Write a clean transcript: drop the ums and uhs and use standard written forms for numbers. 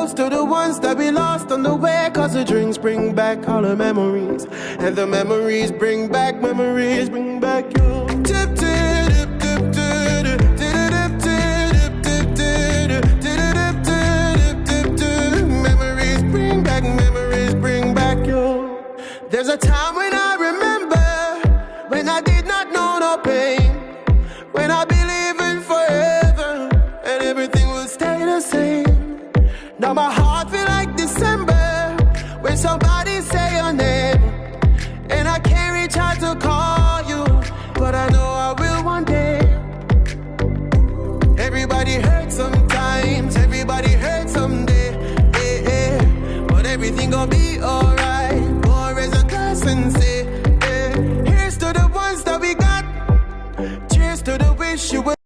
toast to the ones that we lost on the way, cause the drinks bring back all the memories, and the memories bring back you. Tip, tip, tip, tip, tip, tip, tip, tip, tip. Memories bring back you. There's a time when I remember, when I did not know no pain, when I believed in forever and everything will stay the same. Now my heart feel like December when somebody say your name, and I can't reach out to call you, but I know I will one day. Everybody hurt.